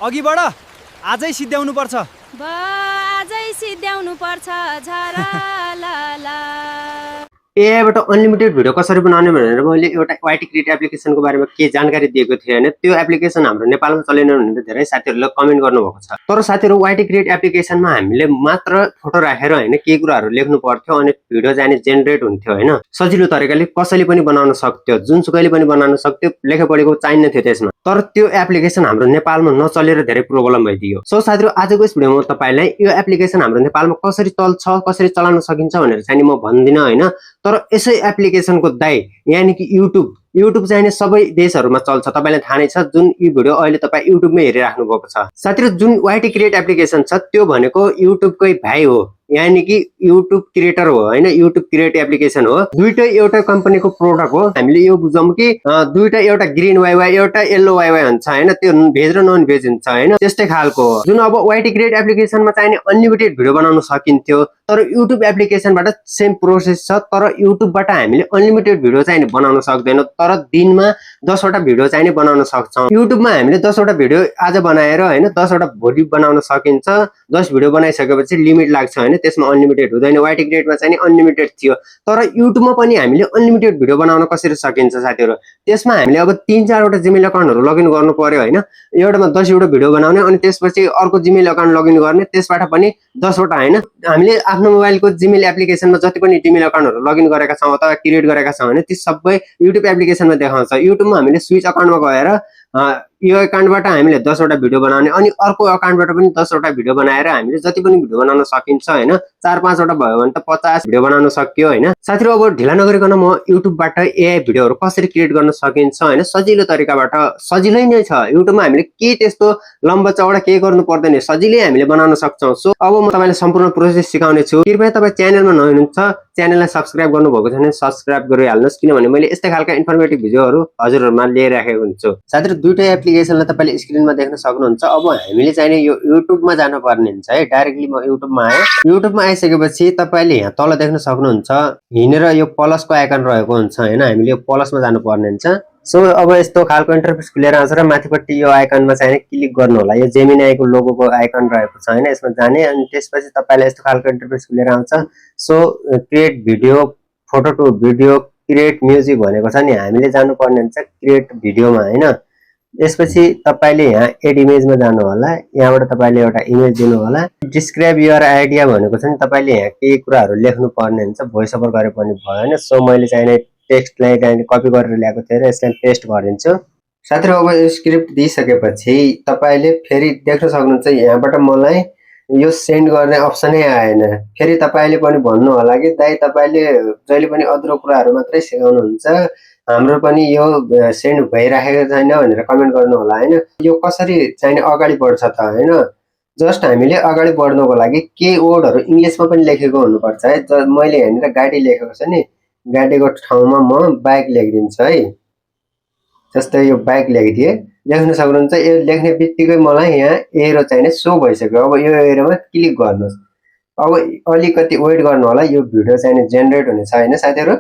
अघि बढ आजै सिद्ध्याउनु पर्छ आजै सिद्ध्याउनु पर्छ झरा ला ला। एआईबाट अनलिमिटेड भिडियो कसरी बनाउने भनेर मैले एउटा वाइटी क्रिएट एप्लिकेसनको बारेमा के जानकारी दिएको थिएँ हैन। त्यो एप्लिकेसन हाम्रो नेपालमा चलेन भनेर धेरै साथीहरूले कमेन्ट गर्नुभएको छ। तर साथीहरू वाइटी क्रिएट एप्लिकेसनमा हामीले मात्र फोटो राखेर हैन केही कुराहरू लेख्नु पर्थ्यो अनि भिडियो चाहिँ जेनेरेट हुन्थ्यो हैन। सजिलो तरिकाले कसैले पनि बनाउन सक्थ्यो, जुनसुकैले पनि बनाउन सक्थ्यो, लेखे पढेको चाहिन्न थियो त्यसमा। तर त्यो एप्लिकेसन हाम्रो नेपालमा नचलेर धेरै प्रब्लम भइदियो। सो साथीहरू आजको यस भिडियोमा तपाईलाई यो एप्लिकेसन हाम्रो नेपालमा कसरी चल्छ, कसरी चलाउन सकिन्छ भनेर चाहिँ म भन्दिन हैन। तर यसै एप्लिकेसनको दाइ यानी कि युट्युब चाहिँ सबै देशहरुमा चल्छ। तपाईलाई थाहा नै छ, जुन यो भिडियो अहिले तपाई युट्युबमै हेरिराख्नु भएको छ। साथीहरु जुन वाइटी क्रिएट एप्लिकेसन छ त्यो भनेको युट्युबकै भाइ हो, यानी कि युट्युब क्रिएटर हो हैन। युट्युब क्रिएट एप्लिकेसन हो, दुईटै एउटा कम्पनीको प्रोडक्ट हो। हामीले यो बुझौं कि दुईटा एउटा ग्रीन वाइवाई एउटा येलो वाइवाई हुन्छ हैन, त्यो भेज र नन भेज हुन्छ हैन, त्यस्तै खालको हो। जुन अब वाइटी क्रिएट एप्लिकेसनमा चाहिने अनलिमिटेड भिडियो बनाउन सकिन्थ्यो, तर युट्युब एप्लिकेसनबाट सेम प्रोसेस छ। तर युट्युबबाट हामीले अनलिमिटेड भिडियो चाहिँ बनाउन सक्दैनौं, तर दिनमा 10 वटा भिडियो चाहिँ बनाउन सक्छौं। युट्युबमा हामीले 10 वटा भिडियो आज बनाएर हैन 10 वटा भोलि बनाउन सकिन्छ। 10 भिडियो बनाइसकेपछि लिमिट लाग्छ हैन, त्यसमा अनलिमिटेड हुँदैन। वाइटी क्रिएटमा चाहिँ अनलिमिटेड थियो, तर युट्युबमा पनि हामीले अनलिमिटेड भिडियो बनाउन कसरी सकिन्छ साथीहरु। त्यसमा हामीले अब 3-4 वटा जीमेल अकाउन्टहरु लगइन गर्नु पर्यो हैन। एउटामा 10 वटा भिडियो बनाउने अनि त्यसपछि अर्को जीमेल अकाउन्ट लगइन गर्ने, त्यसबाट पनि 10 वटा हैन। हामीले आफ्नो मोबाइलको जीमेल एप्लिकेसनमा जति पनि जीमेल अकाउन्टहरु लगइन गरेका छौं अथवा क्रिएट गरेका छौं भने ती सबै युट्युब एप्लिकेसनमा देखाउँछ। युट्युबमा हामीले स्विच अकाउन्टमा गएर यो अकाउन्टबाट हामीले 10 वटा भिडियो बनाउने अनि अर्को अकाउन्टबाट पनि 10 वटा भिडियो बनाएर हामीले जति पनि भिडियो बनाउन सकिन्छ हैन। 4-5 वटा भयो भने त 50 भिडियो बनाउन सक्यो हैन। साथीहरु अब ढिला नगरिकन म युट्युबबाट एआई भिडियोहरु कसरी क्रिएट गर्न सकिन्छ हैन सजिलो तरिकाबाट, सजिलै नै छ। युट्युबमा हामीले के त्यस्तो लम्बा चौडा के गर्नु पर्दैन, सजिलै हामीले बनाउन सक्छौं। सो अब म तपाईलाई सम्पूर्ण प्रोसेस सिकाउने छु। कृपया तपाई च्यानलमा नयाँ हुनुहुन्छ, च्यानललाई सब्स्क्राइब गर्नु भएको छैन भने सब्स्क्राइब गरिहाल्नुस्, किनभने मैले यस्तै खालका इन्फर्मेटिभ भिडियोहरु हजुरहरुमा लिएर राखेको हुन्छु। साथीहरु दुईटै एप्लिकेसनलाई तपाईले स्क्रिनमा देख्न सक्नुहुन्छ। अब हामीले चाहिँ यो युट्युबमा जानु पर्ने हुन्छ है। डाइरेक्टली म युट्युबमा आए। युट्युबमा आइसकेपछि तपाईले यहाँ तल देख्न सक्नुहुन्छ, हिनेर यो प्लसको आइकन रहेको हुन्छ हैन। हामीले यो प्लसमा जानु पर्ने हुन्छ। सो अब यस्तो खालको इन्टरफेस खुलेर आउँछ र माथिपट्टि यो आइकनमा चाहिँ क्लिक गर्नु होला। यो जेमिनाईको लोगोको आइकन रहेको छ हैन, यसमा जाने अनि त्यसपछि तपाईलाई यस्तो खालको इन्टरफेस खुलेर आउँछ। So create video, photo to video, create music भनेको छ नि, हामीले जानु पर्ने हुन्छ क्रिएट भिडियोमा हैन। यसपछि तपाईले यहाँ एड इमेजमा जानु होला। यहाँबाट तपाईले एउटा इमेज दिनु होला। डिस्क्राइब योर आइडिया भनेको छ नि, तपाईले यहाँ केही कुराहरु लेख्नु पर्ने हुन्छ, भोइस ओभर गरे पनि भयो हैन। सो मैले चाहिँ टेक्स्टलाई चाहिँ कपी गरेर ल्याएको थिएँ र यसलाई पेस्ट गरिदिन्छु। साथीहरु अब यो स्क्रिप्ट दिइसकेपछि तपाईले फेरि देख्न सक्नुहुन्छ यहाँबाट मलाई यो सेन्ड गर्ने अप्सनै आएन। फेरि तपाईले पनि भन्नु होला कि दाइ तपाईले जहिले पनि अधुरो कुराहरु मात्रै सिकाउनुहुन्छ, हाम्रो पनि यो सेन्ड भइराखेको छैन भनेर कमेन्ट गर्नु होला हैन। यो कसरी चाहिँ अगाडि बढ्छ त हैन। जस्ट हामीले अगाडि बढ्नको लागि के वर्डहरु इंग्लिशमा पनि लेखेको हुनुपर्छ है। मैले यहाँनिर गाडी लेखेको छ नि, गाडीको ठाउँमा म बाइक लेखिदिन्छु है। जस्तै यो बाइक लेखिदिए, देख्न सक्नुहुन्छ यो लेख्ने बित्तिकै मलाई यहाँ एरो चाहिँ सो भइसक्यो। अब यो एरोमा क्लिक गर्नुस्। अब अलिकति वेट गर्नु होला, यो भिडियो चाहिँ जेनेरेट हुनेछ हैन साथीहरु।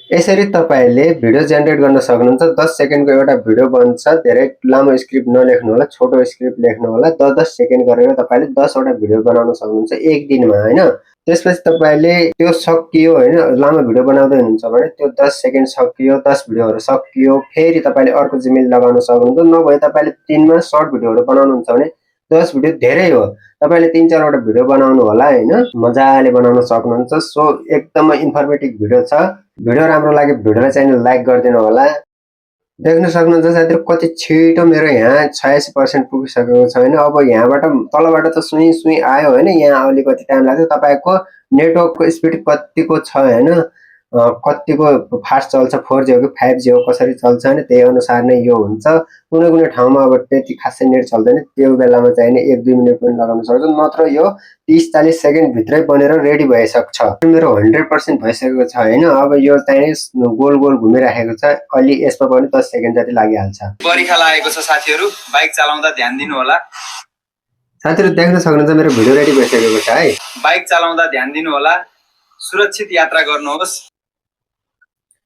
यसरी तपाईले भिडियो जेनेरेट गर्न सक्नुहुन्छ। 10 सेकेन्डको एउटा भिडियो बन्छ। धेरै लामो स्क्रिप्ट नलेख्नु होला, छोटो स्क्रिप्ट लेख्नु होला। 10-10 सेकेन्ड गरेर तपाईले 10 वटा भिडियो बनाउन सक्नुहुन्छ एक दिनमा हैन। त्यसपछि तपाईले त्यो सकियो हैन, लामो भिडियो बनाउँदै हुनुहुन्छ भने त्यो 10 सेकेन्ड सकियो, 10 भिडियोहरु सकियो, फेरि तपाईले अर्को जीमेल लगाउन सक्नुहुन्छ। नभए तपाईले दिनमा सर्ट भिडियोहरु बनाउनुहुन्छ भने 10 भिडियो धेरै हो, तपाईले 3-4 वटा भिडियो बनाउनु होला हैन, मजाले बनाउन सक्नुहुन्छ। सो एकदमै इन्फर्मेटिभ भिडियो छ। भिडियो राम्रो लाग्यो भिडियोलाई चाहिँ लाइक गरिदिनु होला। देख्न सक्नुहुन्छ साथीहरु कति छिटो मेरो यहाँ 86% पुगिसकेको छ हैन। अब यहाँबाट तलबाट त सुई आयो हैन, यहाँ अलिकति टाइम लाग्छ। तपाईको नेटवर्कको स्पिड कतिको छ हैन, कतिको फास्ट चल्छ, 4G हो कि 5G हो, कसरी चल्छ हैन, त्यही अनुसार नै यो हुन्छ। कुनै ठाउँमा अब त्यति खासै नेट चल्दैन, त्यो बेलामा चाहिँ 1-2 मिनेट पनि लगाउन सक्छ, नत्र यो 30-40 सेकेन्ड भित्रै बनेर रेडी भइसक्छ। मेरो 100% भइसकेको छ हैन। अब यो चाहिँ गोल गोल घुमिराखेको छ। अलि यसमा पनि 10 सेकेन्ड जति लागिहाल्छ। बरिखा लागेको छ साथीहरु, बाइक चलाउँदा ध्यान दिनु होला। साथीहरु देख्न सक्नुहुन्छ मेरो भिडियो रेडी भइसकेको छ है। बाइक चलाउँदा ध्यान दिनु होला, सुरक्षित यात्रा गर्नुहोस्।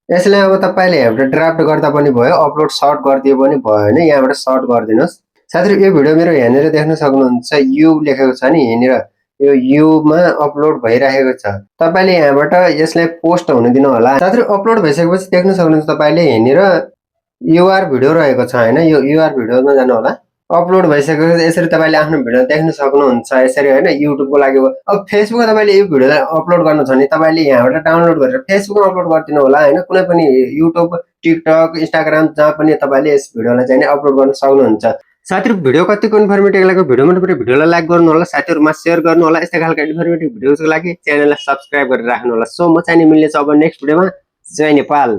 यसलाई अब तपाईले हेर्दा ड्राफ्ट गर्दा पनि भयो, अपलोड सर्ट गरिदिए पनि भयो हैन। यहाँबाट सर्ट गरिदिनुस्। साथीहरु यो भिडियो मेरो यहाँनिर देख्न सक्नुहुन्छ यु लेखेको छ नि यहाँनिर यो युमा अपलोड भइरहेको छ तपाईले यहाँबाट यसलाई पोस्ट हुन दिनु होला साथीहरु अपलोड भइसकेपछि देख्न सक्नुहुन्छ तपाईले यहाँनिर युआर भिडियो रहेको छ हैन यो युआर भिडियोमा जानु होला अपलोड भइसकेपछि यसरी तपाईले आफ्नो भिडियो देख्न सक्नुहुन्छ यसरी हैन युट्युबको लागि अब फेसबुकमा तपाईले यो भिडियोलाई अपलोड गर्नु छ नि तपाईले यहाँबाट डाउनलोड गरेर फेसबुकमा अपलोड गर्दिनु होला हैन कुनै पनि युट्युब टिकटक इन्स्टाग्राम जहाँ पनि तपाईले यस भिडियोलाई चाहिँ अपलोड गर्न सक्नुहुन्छ साथीहरु भिडियो कतिको इन्फर्मेटिभ लाग्यो भिडियो मन परे भिडियोलाई लाइक गर्नु होला साथीहरुमा शेयर गर्नु होला यस्तै खालको इन्फर्मेटिभ भिडियोजको लागि च्यानललाई सब्स्क्राइब गरेर राख्नु होला सो म चाहिँ मिल्ने छ अब नेक्स्ट भिडियोमा जय नेपाल।